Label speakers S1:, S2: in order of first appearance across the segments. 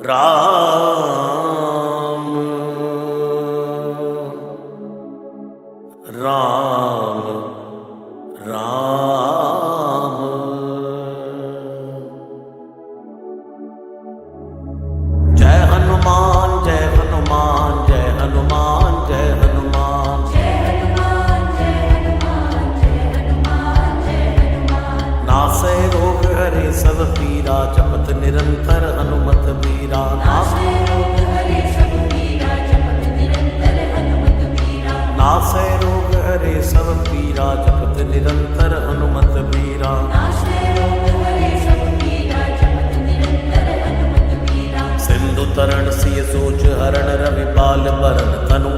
S1: राम राम राम। जय हनुमान जय हनुमान जय हनुमान जय हनुमान। नासै रोग हरे सब पीरा जपत निरंतर हनुमत बीरा। नासै रोग हरे सब पीरा जपत निरंतर हनुमत बीरा। सिंधु तरण सिय सोच हरण रवि पाल बरन तनु।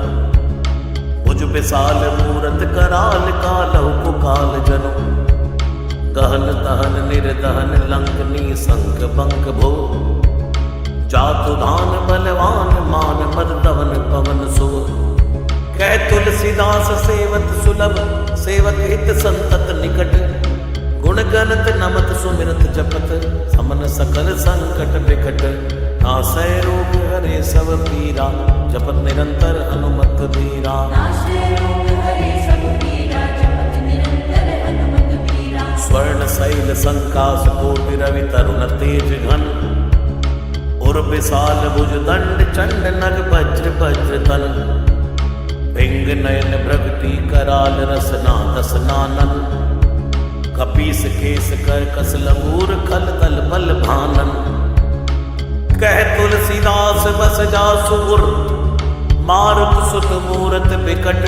S1: भुज विशाल मूरत कराल कालहु कुकाल जनु। गहन दहन निर्दहन लंकनी संक बंक भो। जातु धान बलवान मान मर्दवन पवन सो। कह तुलसीदास सेवत सुलभ सेवक हित संतत निकट। गुण गणत नमत सुमिरत जपत समन सकल संकट बिकट। नासै रोग हरे सब पीरा जपत निरंतर हनुमत बीरा। स्वर्ण शैल संकास कोटि रवि तरुण तेज घन। उर विशाल भुज दंड चंड नग वज्र वज्र तन। भिंग नयन प्रगति कराल रसना दसनानन। कपीस केस कर कस लंगूर खल तल बल भानन। कह तुलसीदास बस जासुर मारुत सुत मूरत बिकट।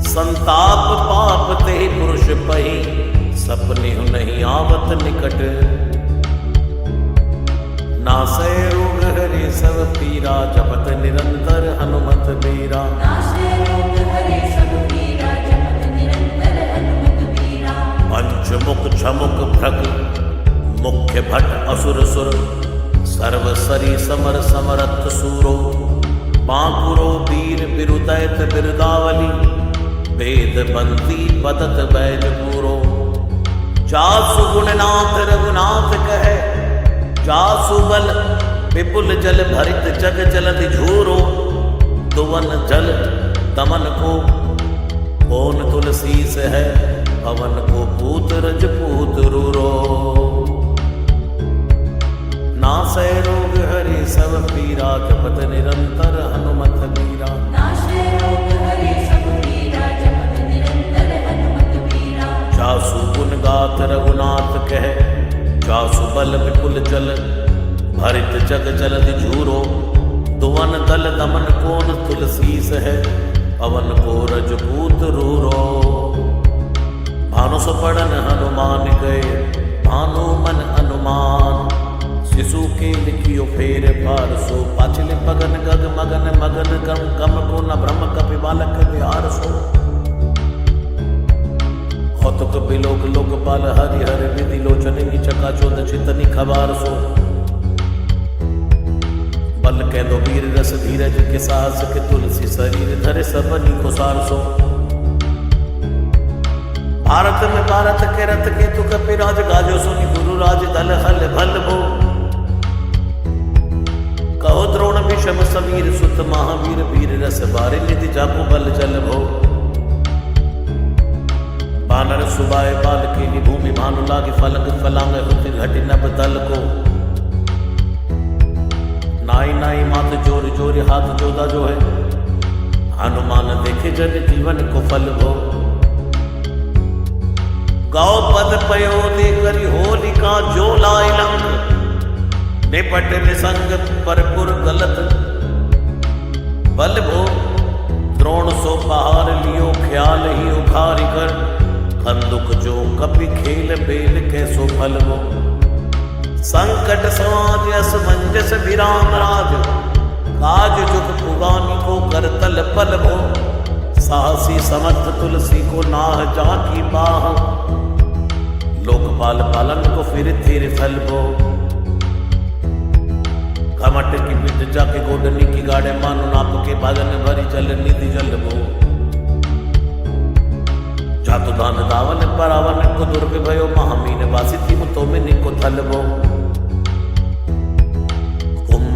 S1: संताप पाप ते पुरुष पही सपने नहीं आवत निकट। नासै रोग हरे सब पीरा जपत निरंतर हनुमत बीरा। पंचमुख छमुख भ्रग मुख्य भट असुर सुर। सर्व सरी समर समरथ सूरो। बांकुरो वीर बिरुदैत बिरुदावली। वेद बंदी बदत बैज पूरो। जासु गुणनाथ रघुनाथ कहे। जासु बल विपुल जल भरित जग जलधि झूरो। दुवन जल दमन को कौन तुलसी से है। पवन को पूत रजपूत रूरो। नासै रोग हरे सब पीरा जपत निरंतर हनुमत बीरा। जासु गुण गात रघुनाथ कहे। जासु बल विपुल जल भरित जग जलधि झूरो। दुवन दल दमन कौन तुलसीस है। पवन को रजपूत रूरो। भानु सुपड़न हनुमान गए भानु मन अनुमान। शिशु के लिखियो फेर पार सो। पाछले पगन गग मगन मगन गम कम को न भ्रम कपि बालक बिहार सो। कौतुक बिलोक लोकपाल हरि हर विधि लोचन की चका चोद चितनी खबार सो। बल के दो वीर रस धीरज के साहस के तुलसी शरीर धरे सबनी को सार सो। भारत में भारत के रथ के तु कपिराज गाजो सुनी गुरु राज दल हल भल भो। कहो द्रोण विषम समीर सुत महावीर वीर रस बारे निधि जाको बल जल भो। बानर सुबाए बाल के लिए भूमि भानु लागे फलंग फलांग होती घटी नभ दल को। नाई नाई मात जोर जोर हाथ जोदा जो है। हनुमान देखे जन जीवन को फल भो। गौ पद पयो दे करी होलिका जो लाई लंग। निपट निसंग परपुर गलत बल भो। द्रोण सो पहाड़ लियो ख्याल ही उखारी कर। कंदुक जो कपि खेल बेल कैसो फल भो। संकट समाज असमंजस विराम राज। काज जुग पुगानी को कर तल पल भो। साहसी समर्थ तुलसी को नाह जाकी बाह। लोकपाल पालन को फिर थेर फल भो। कमट की पिट जाके गोडनी की गाड़े मानो नाप के भजन भरी जल निधि जल भो। जातु दान दावन परावन को दुर्विभयो महामीन वासी थी तो में निको थल भो।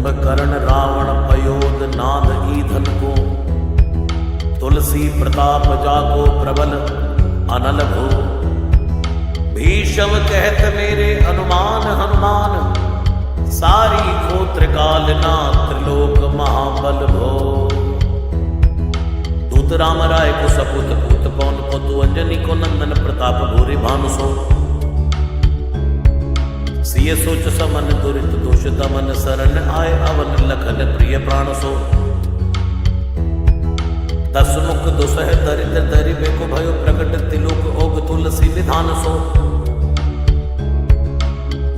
S1: कुंभकर्ण रावण पयोद नाद ईधन को, तुलसी प्रताप जाको प्रबल अनल भो। भीषम कहत मेरे अनुमान हनुमान, सारी गोत्र काल ना त्रिलोक महाबल भो। दूत राम राय को सपूत पूत पौन पुतु, अंजनी को नंदन प्रताप भूरि भानु सो। सिय सोच समन दुरित दोष दमन, शरण आए अवन लखन प्रिय प्राण सो। दस मुख दुसह दरिद्र दरिबे को, भयो प्रकट तिलोक ओग तुलसी विधान सो।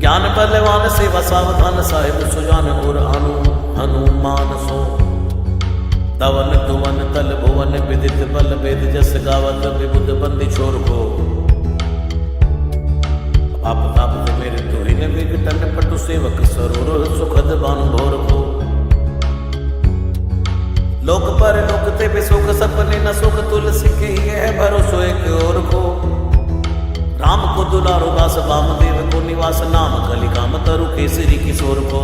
S1: ज्ञान बलवान सेवा सावधान, साहिब सुजान और हनुमान सो। तवन तुवन तल भुवन विदित बल, वेद जस गावत विबुध बंदी छोर को। आप ताप मेरे तुहिन विघटन, पटु सेवक सरोर सुखद बानु भोर को। लोक पर लोक ते बिसुख, सपने न सुख तुलसी के ही है भरोसो एक और को। राम को दुलारो दास वामदेव को, निवास नाम कलिकाम तरु केसरी किशोर को।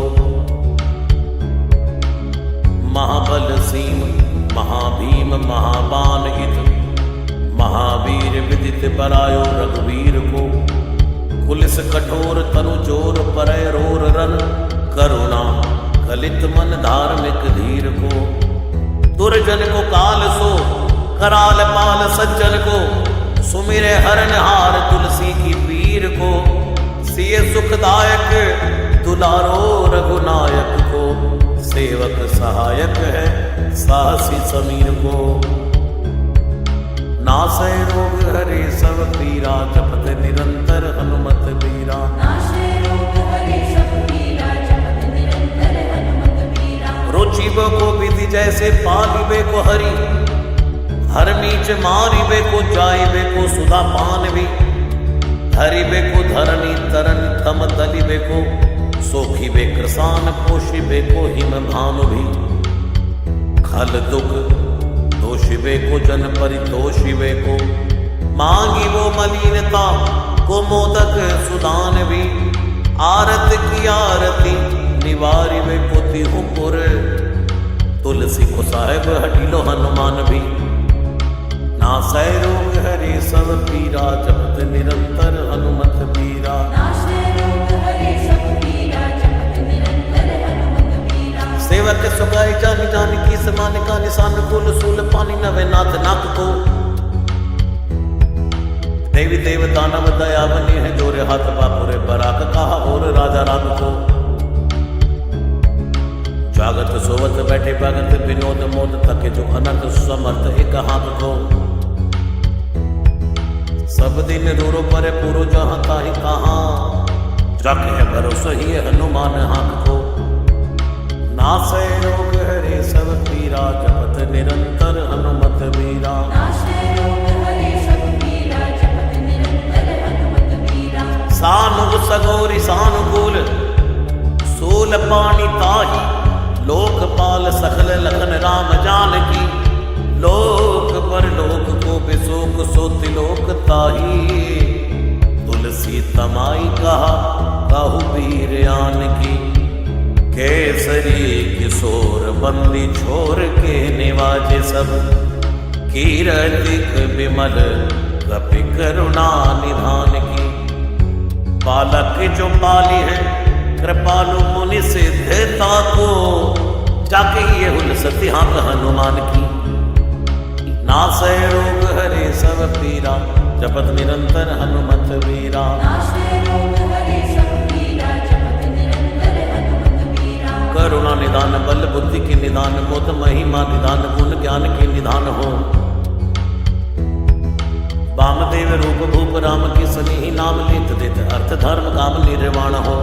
S1: महाबल सीम महाभीम महाबान इत, महावीर विदित बरायो रघुवीर को। पुलिस कठोर तनु जोर परय रोर रन, करुणा कलित मन धार्मिक धीर को। दुर्जन को काल सो, कराल पाल सज्जन को। सुमिरे हरण हार तुलसी की पीर को। सिय सुखदायक दुलारो रघुनायक को। सेवक सहायक है साहसी समीर को। नासै रोग हरे सब पीरा, जपत निरंतर हनुमत बीरा। रुचिबो को विधि जैसे, पालिबे को हरि। हर नीच मारिबे को, जाइबे को सुधा पान भी। धरिबे को धरनी तरन, तम दलिबे को। सोखिबे कृसान, पोषिबे को हिम भानु भी। खल दुख दोषिबे को, जन परितोषिबे को। मांगी वो मलिनता को, मोदक सुदान भी। आरत की आरती निवारिबे को, तिहु पुर। तुलसी को साहेब हटिलो हनुमान भी। नासै रोग हरे सब पीरा, जपत निरंतर हनुमत बीरा। सेवक सुगाई जानी जानी की, समान का निशान कुल सूल पानी नवे नाथ नाक को। देवी देव दानव दया बनी है, जोरे हाथ बापुरे बराक कहा और राजा राम को। जागत सोवत बैठे भगत, विनोद मोद थके जो अनंत समर्थ एक हाथ को। सब दिन रूरो परे पूरो, जहां ताहि कहां। रखे है भरोसा ही हनुमान हाथ को। नासै रोग हरे सब पीरा, जपत निरंतर हनुमत बीरा। सानुग सगोरी सानुकूल, सूल पानी ताही। लोकपाल सकल लखन राम जानकी। लोक पर लोक को बिसोक, सो तिलोक ताही। तुलसी तमाई कहा कहु वीर आन की। केसरी किशोर बंदी छोर के, निवाजे सब। कीरतिक विमल कपि करुणा निधान की। बालक जो पाली है, कृपालु मुनि सिद्धता को। जाके ये हुल सती हाथ हनुमान की। नासै रोग हरे सब पीरा, जपत निरंतर हनुमत बीरा। करुणा निदान बल बुद्धि की निदान, मोद महिमा निदान, गुण ज्ञान के निदान हो। वामदेव रूप भूप राम की सनी, नाम लेत देत अर्थ धर्म काम निर्वाण हो।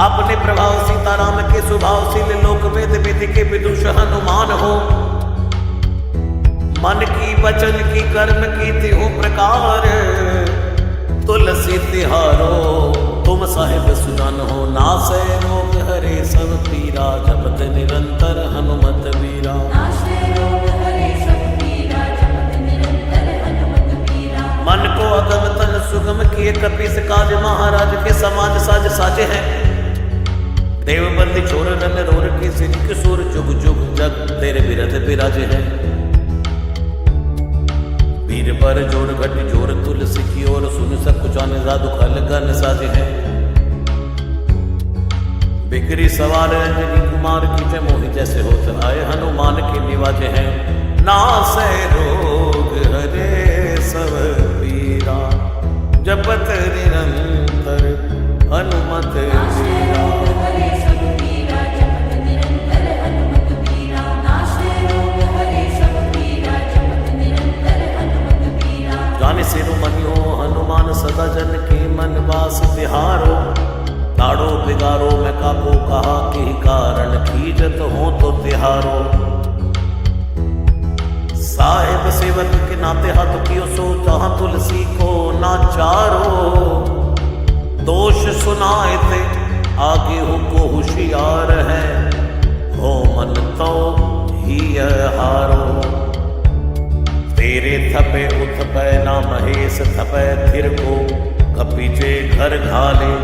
S1: अपने प्रभाव सीताराम के स्वभाव, शील लोक वेद विधि के विदुष हनुमान हो। मन की वचन की कर्म की तिहु प्रकार, तुलसी तिहारो तुम साहिब सुजान हो। नासै रोग हरे सब पीरा, जपत निरंतर हनुमत बीरा। मन को अगम तन सुगम किए, कपीस काज महाराज के समाज साज साजे हैं। देव बंदी चोर रन रोर की सिर किशोर जुग जुग जग तेरे बिरध बिराजे हैं। वीर पर जोर घट जोर तुलसी की ओर सुन सब कुछ आने जादू खल गन साजे हैं। बिक्री सवार अंजनी कुमार की जय मोहि जैसे होत आए हनुमान के निवाजे हैं। नासे रोग हरे सब पीरा जपत निरंतर हनुमत वीरा। जाने सिरु मनियो हनुमान सदा जन के मन वास तिहारो। ताड़ो बिगारो मैं काबू कहा कि कारण कीजत हो तो तिहारो। साहिब सेवक के नाते हाथ कियो सो जहां तुलसी को नाचारो। दोष सुनाए थे आगे हो को होशियार है हो मन तो ही हारो। तेरे थपे उथपे ना महेश थपे थिर को कपीचे घर घाले।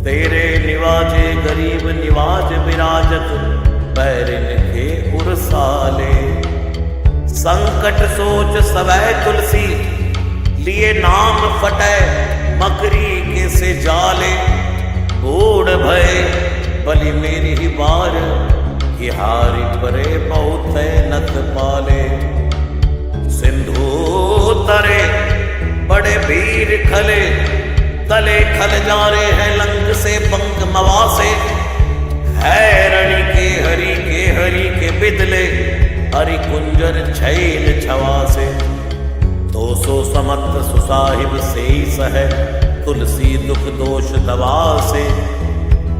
S1: तेरे निवाजे गरीब निवाज विराजत बैरिन के उरसाले। संकट सोच सवै तुलसी लिए नाम फटे मकरी के से जाले। बूढ़ भय बलि मेरी ही बार कि हारी परे बहुत नत पाले। सिंधु तरे बड़े वीर खले तले खल जा रहे हैं लंग से पंख मवासे। है हरि के बिदले हरि कुंजर छैल छवासे। 200 समत सुसाहिब से सह तुलसी दुख दोष दवा से।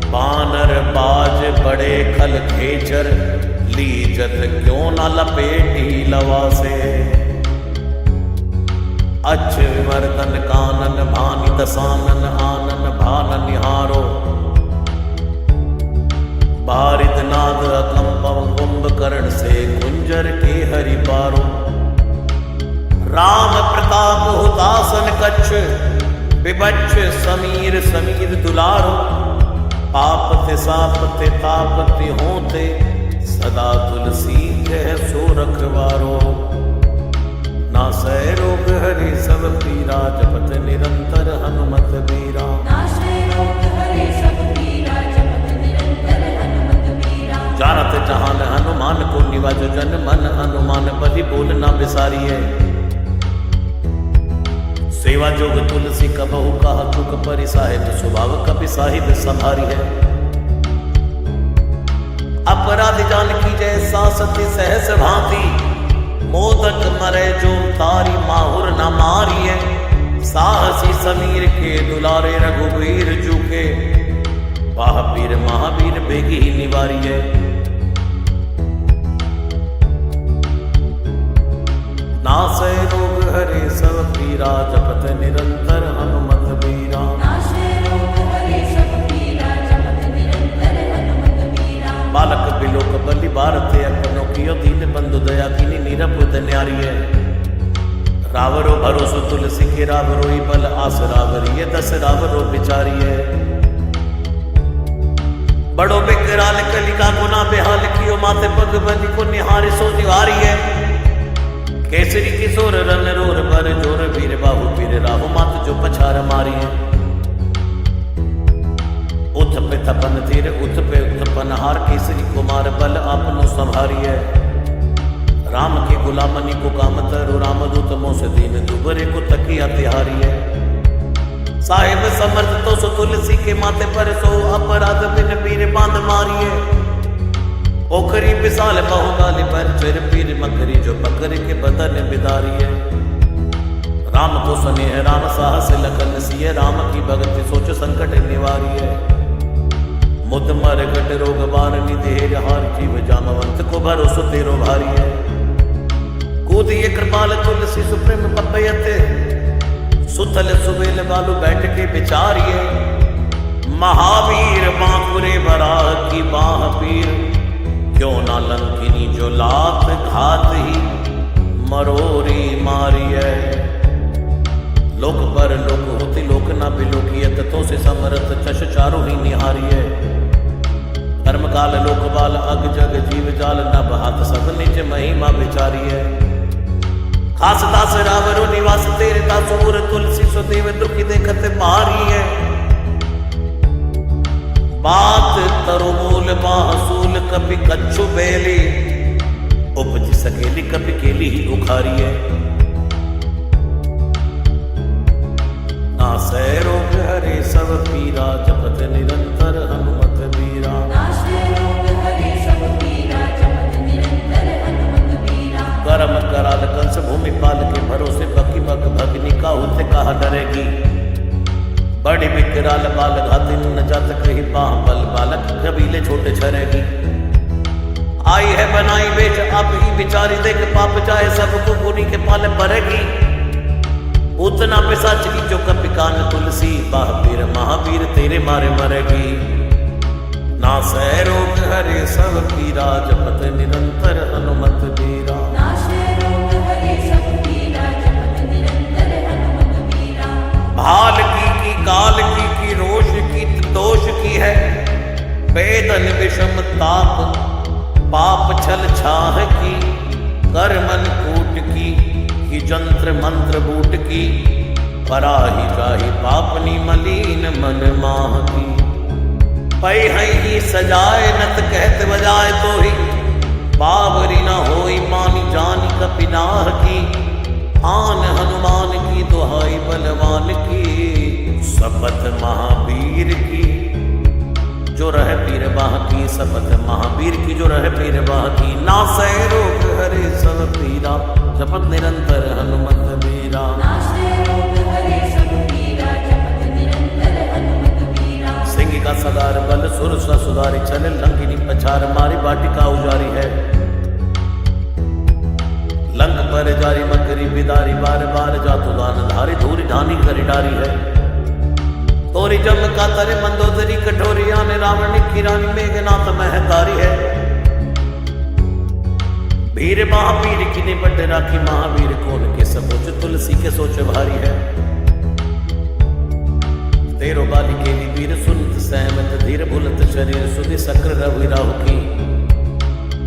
S1: बानर बाज बड़े खल खेचर लीजत क्यों न लपेटी लवा से। अच्छ विवर्तन कानन भानि दसानन आनन भान निहारो। बारिद नाद अकंपम कुंभकर्ण से कुंजर के हरि पारो। राम प्रताप हुतासन कच्छ विबच्छ समीर समीर दुलारो। पापते सापते तापते होते सदा तुलसी कह सो रखवारो। नासै रोग हरे सब पीरा जपत निरंतर हनुमत वीरा। जानत जहान हनुमान को निवाज जन मन हनुमान बलि बोल ना बिसारिए। सेवा जोग तुलसी कबहु कहा चुक परि साहिब स्वभाव कपि साहिब संभारी है। अपराध जान की जय सासती सहस भांति। मोदक मरे जो तारी माहुर न मारिए। साहसी समीर के दुलारे रघुवीर जुके। महावीर महावीर बेगी निवारिए। नासै रोग हरे सब पीरा जपत निरंतर हनुमत वीरा। बालक बिलोक बलि भारते अपनो कियो दीन बंधु दया कीनी निरपुत न्यारी है। रावरो भरोसो तुलसी के रावरो ही बल आस रावरी है। 10 रावरो बिचारी है। बड़ो बेकराल कलिका गुना बेहाल कियो माथे पग बलि को निहारे सो निवारी है। केसरी किशोर रन रोर पर जोर वीर बाहु पीर राहु मात जो पछार मारी है। उथ पे थपन तीर उथ पे उत्पन हार केसरी कुमार बल आपनो संभारिए। राम के गुलामनी को काम तरु राम दूत मोस दीन दुबरे को तकिया तिहारी है। साहिब समर्थ तो सो तुलसी के माथे पर सो अपराध बिन पीर बांध मारिए। ओखरी विशाल बहुगाली पर चिर पीर मकरी जो पकड़ के बदन बिदारिए। राम को स्नेह राम साहस लखन सिय राम की भगति सोच संकट निवारिए। मुद मर गट रोग बारनी देर हार जीव जामवंत को भरोसो तेरो भारी है। कूदिए कृपाल तुलसी सुप्रेम पपयते। सुतल सुबेल बालू बैठ के बिचारिए। महावीर बांकुरे बरा की बाह पीर। क्यों ना लंकिनी जो लात घात ही मरोरी मारिए। लोक पर लोक होती लोक ना बिलोकियत तो से समरथ चश चारो ही निहारिए। कर्म काल लोक बाल अग जग जीव जाल नभ हाथ सब निज महिमा विचारी है। खास दास रावरो निवास तेरे दासूर तुलसी सुदेव दुखी देखत मारी है। बात तरो मूल बाहसूल कपि कच्छु बेली उपज सकेली कपि केली ही उखारी है। नासै रोग हरे सब पीरा जपत निरंतर हनुमत बीरा। करम कराल कंस भूमि पाल के भरोसे बकी बक भगनी का होते कहा डरेगी। बड़ी विकराल बाल घाति न जात कही बाह बल बालक कबीले छोटे छरेगी। आई है बनाई बेच आप ही बिचारी देख पाप जाए सबको पुनी के पाले पड़ेगी। उतना पिशाच की जो कपिकान तुलसी बाह पीर महावीर तेरे मारे मरेगी। नासै रोग हरे सब पीरा जपत निरंतर हनुमत बीरा। भाल की काल की रोष की दोष की है। वेदन विषम ताप पाप छल छाह की। कर मन कूट की जंत्र मंत्र बूट की। पराही जाही पापनी मलीन मन माह की। पै ही सजाए नत कहत बजाए तो ही। बावरी न होई मानी जानी कपिनाह की। आन हनुमान की दुहाई बलवान की। शपथ महावीर की जो रह पीर बाह की। शपथ महावीर की जो रह पीर बाह की। नासै रोग हरे सब पीरा जपत निरंतर हनुमत बीरा। सिंह का सदार बल सुर सुधारी चले लंकिनी पछार मारी बाटिका उजारी है। लंक पर जारी मकरी बिदारी बार बार जातु दान धारी धूरी धानी करी डारी है। तोरी जम का तरे मंदोदरी कठोरी आने रावण की रानी मेघनाथ महतारी है। भीर महावीर की निपट राखी महावीर कौन के सबोच तुलसी के सोच भारी है। तेरो बाली केली वीर सुनत सहमत धीर भूलत शरीर सुधि सक्र रवि राहु की।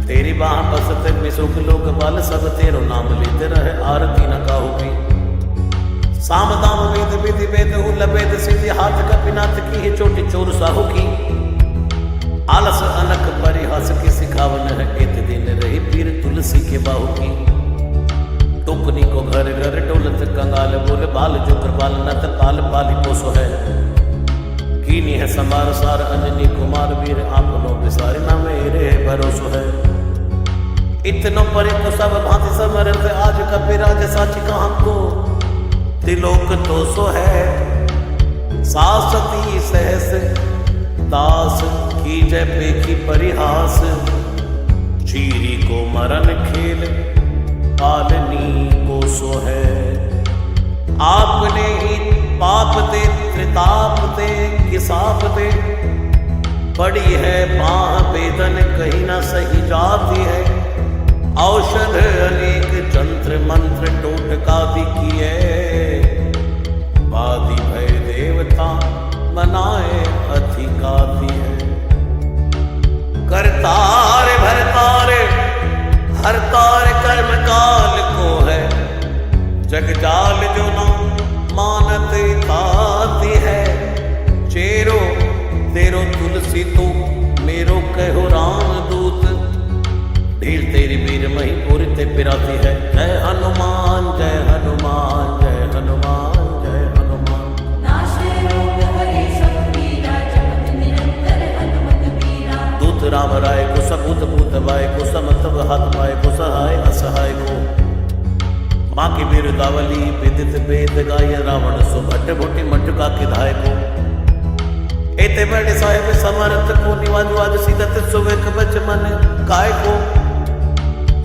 S1: तेरी बाह बसत विसुख लोक बाल सब तेरो नाम लेते रहे आरती न काहू की। साम दाम वेद विधि वेद लभेद सिद्धि हाथ कपिनाथ की है चोटी चोर साहू की। आलस अनक परिहास की सिखावन है। इत दिन रही पीर तुलसी के बाहू की। टुकनी को घर घर डोलत कंगाल बोले बाल जो कृपाल नत पाल पाली पोसो है। कीनी है समार सार अंजनी कुमार वीर आपनो विसारे ना मेरे भरोसो है। इतनो परे को सब भांति समर्थ आज कपिराज साची कहाँ को। त्रिलोक तो सो है सासती सहस दास की जय पेखी परिहास। चीरी को मरण खेल पालनी को सो है। आपने ही पाप दे त्रिताप दे किसाप दे। पड़ी है बाह वेदन कहीं ना सही जाती है। औषध अनेक जंत्र मंत्र टोटकादि किए। वादी भय देवता बनाए अधिकादि है। करतार भरतार हरतार कर्म काल को है। जग जाल जो न मानत ताती है। चेरो तेरो तुलसी तू मेरो कहो राम दूत। ढील तेरी वीर मही पूरी ते पिराती है। जय हनुमान जय हनुमान जय हनुमान जय हनुमान। दूत राम राय को सबूत भूत बाय को समतव हाथ पाए को सहाय असहाय को। माँ की वीर दावली विदित वेद गाय रावण सो भट्ट भुटी मटका किधाय को। एते बड़े साहेब समर्थ को निवाजु आज सीधत सुवेक बच मन काय को।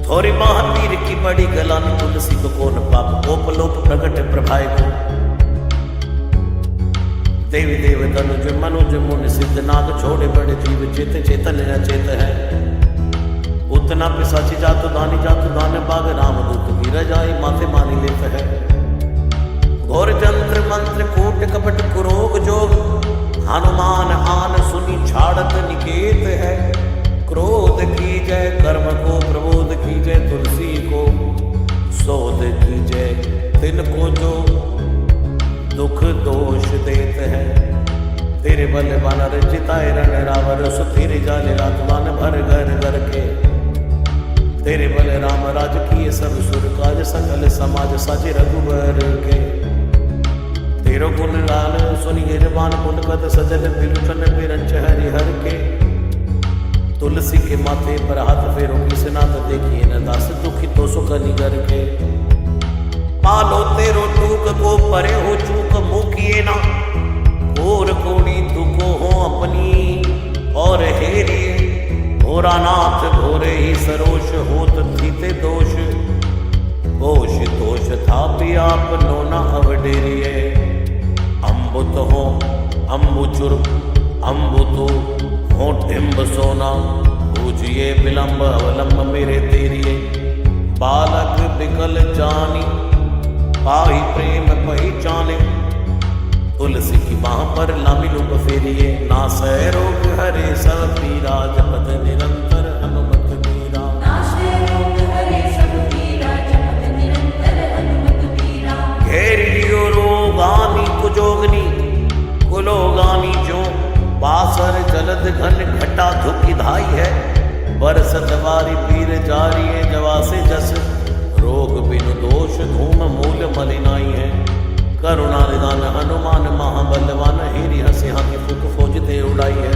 S1: थोरी महावीर की बड़ी गलानी तुलसी को कौन पाप कोप लोप प्रकट प्रभाय को। देवी देव तनुज मनुज मुनि सिद्ध नाग छोड़े बड़े जीव चेत चेतन अचेत है। उतना पिशाची जातु दान बाग राम दूत वीर जाई माथे मानी लेत है। घोर जंत्र मंत्र कूट कपट कुरोग जोग हनुमान आन सुनी छाड़त निकेत है। बोध कीजय, कर्म को प्रबोध कीजय, तुलसी को शोध कीजय, तिनको जो दुख दोष देत है। तेरे बल बानर जिताए रण रावर, सुधीर जाले रातवान भर घर घर के। तेरे बल राम राज किए सब सुर काज, सकल समाज साजे रघुबर के। तेरो गुण गान सुनि गिरवान पुण्यकत, सजल बिलुठन बिरंच हरि हर के। तुलसी के माथे पर हाथ फेरो, किसनाथ देखिए न दास, दुखी तो सुख निगर के। पालो तेरो टूक को परे हो चूक, मुकिए ना और कोड़ी दुखो हो अपनी और हेरिए। भोरानाथ भोरे ही सरोष, होत थीते दोष, दोष दोष था भी आप नो न अवडेरिए। अम्बुत हो अम्बुचुर, अम्बुतु हो टिम्ब सोना, पूजिए विलंब अवलंब मेरे तेरिए। बालक बिकल जानी, पाही प्रेम पहचाने। तुलसी की बाह पर लामी लूप फेरिए, नासै रोग हरे सब पीरा, जपत निरंतर हनुमत बीरा।
S2: नासै रोग हरे सब पीरा, जपत निरंतर हनुमत बीरा।
S1: घेर लियो रोगानी कुजोगनी, कुलोगानी जो। बासर जलद घन घटा धुकी धाई है, बरसत वारी पीर जारी है। जवा से जस रोग बिनु दोष, धूम मूल मलिनाई है। करुणा निदान हनुमान महाबलवान, हेरी हंसे हाथी फूक फौज दे उड़ाई है।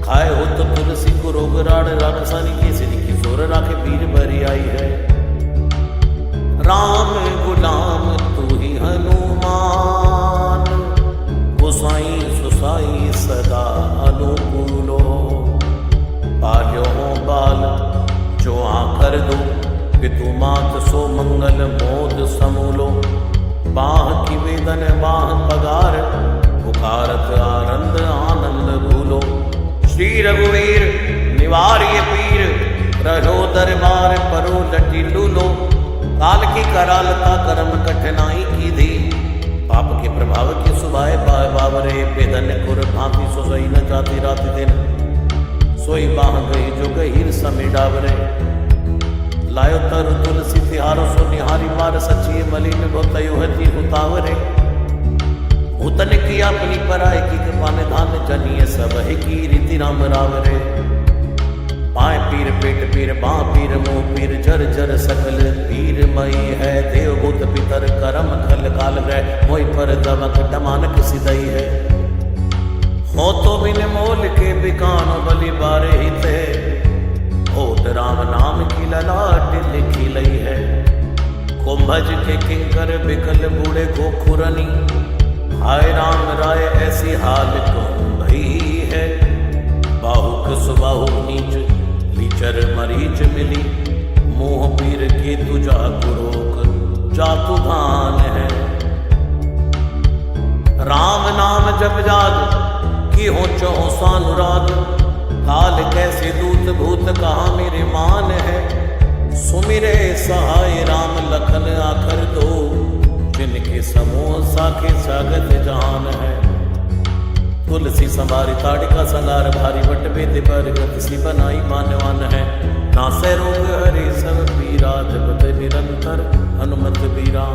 S1: खाए हो तो तुलसी को रोग राड़, राक्षसानी के सिर की जोर राखे पीर भरी आई है। राम गुलाम तू ही हनुमान, गोसाई सुसाई सदा अनुकूलो। पाल्यो हो बाल जो आकर दो, पितु मात सो मंगल मोद समूलो। बाह की वेदन बाह पगार, पुकारत आनंद आनंद भूलो। श्री रघुवीर निवार्य पीर, रहो दरबार परो लटी लूलो। काल की करालता कर्म कठिनाई की धी, पाप के प्रभाव की सुभाए बावरे। बेदन कुर भांति सोई न जाती रात दिन, सोई बाह गई जो गहीर समी डावरे। लायो तरु तुलसी तिहारो, सो निहारी मार सचिए मलिन गोतयो हति उतावरे। उतन की अपनी पराय की कृपा निधान, जनिए सब है की रीति राम रावरे। पाए पीर पेट पीर, बाँ पीर मुँह पीर, जर जर सकल पीर मई है। देवभूत पितर करम खल काल ग्रह, मोई पर दमक डमानक सिदई है। हो तो बिन मोल के बिकान, बलि बारे हित है। ओट राम नाम की ललाट लिखी लई है। कुंभज के किंकर बिकल बूढ़े गोखुरनी, हाय राम राय ऐसी हाल तुम भई है। बाहुक सुबाहु नीच, लीचर मरीच मिली। मोह पीर के तुझा कुरोक, जातु भान है। राम नाम जप जाग, की हो चहो सानुराग। काल कैसे दूत भूत, कहा मेरे मान है। सुमिरे सहाय राम लखन आखर दो, जिनके समूह साखे सागत जान है। तुलसी संभारी ताड़िका संगार, भारी बट बेद पर गति बनाई मानवान है। नासै रोग हरे सब पीरा, जपत निरंतर हनुमत बीरा।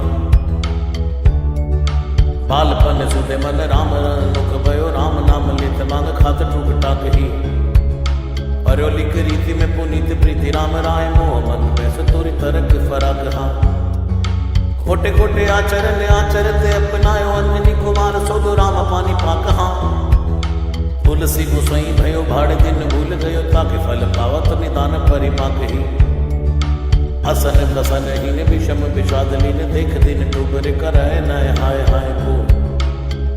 S1: बालपन सुते मन राम मुख भयो, राम नाम लेत मांग खात टूक टाक ही। पर्यो लिख रीति में पुनीत प्रीति, राम राय मोह मन में सतुरी तरक फराक। हाँ खोटे खोटे आचरण आचरते, अपनायो अंजनी कुमार सोदो, राम पानी पाक। हाँ तुलसी गोसाई भयो, भाड़ दिन भूल गयो, ताकि फल पावत निदान परिपाक ही। असन कसन हीन विषम विषाद लीन, देख दिन डूबर करय नय हाय हाय को।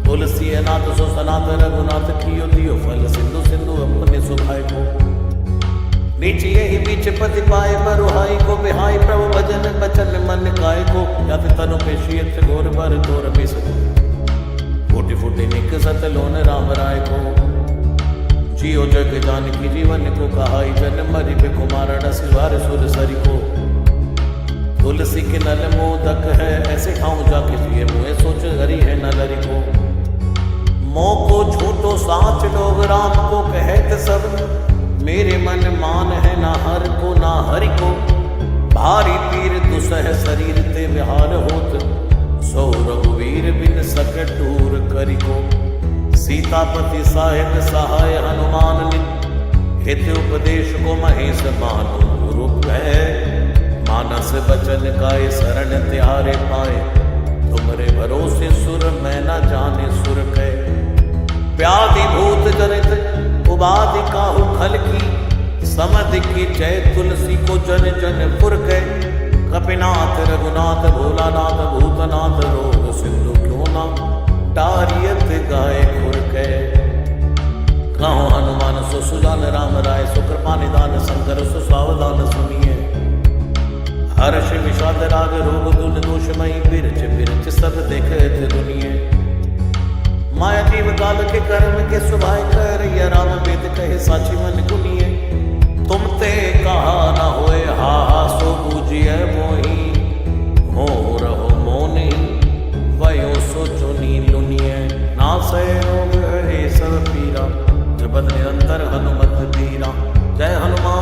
S1: तुलसी अनाथ सो सनाथ, रघुनाथ कियो दियो फल, सिंधु सिंधु अपने सुभाय को। नीचिए ही बीच पति पाए, बरुहाई को बिहाई। प्रभु भजन बचन मन काय को, यत तनु पेशियत घोर बर तोर बिस। फूटी फूटी निकसत लोन राम राय को, जियो जग जानकी जीवन को कहाई। जन मरि कुमार सिवार सुर सरी को। तुलसी के नल मोदक है, ऐसे खाऊं जाके जिए मुँह, सोच हरी है नलरी को। मोह को झूठो साच लोग, राम को कहत सब। मेरे मन मान है ना हर को ना हरि को, भारी पीर दुसह शरीर ते विहार होत, सो रघुवीर बिन सके टूर करि को। सीतापति साहित सहाय हनुमान नित, हित उपदेश को महेश मानो गुरु है। मानस बचन काय शरण त्यारे पाए, तुमरे भरोसे सुर मैं न जाने सुर कह। व्याधि भूत जनित उबाधि काहू खल की, समधि की जय तुलसी को जन जन पुर कह। कपिनाथ रघुनाथ भोलानाथ भूतनाथ, रोग सिंधु क्यों ना डारियत गाय खुर कह। कहो हनुमान सो सुजान राम राय, सो कृपा निदान शंकर सो सावधान सुनिए। हर्ष विषाद राग रोग दुन दोषमयी, बिरच बिरच सब देखत दुनिये। माया जीव काल के कर्म के सुभाय कर, या राम वेद कहे साची मन गुनिए। तुम ते कहा न होए हा हा, सो बूझिए मोही। हो रहो मोनी वयो सो चुनी लुनिए। नासै रोग हरे सब पीरा, जपत निरंतर हनुमत बीरा। जय हनुमान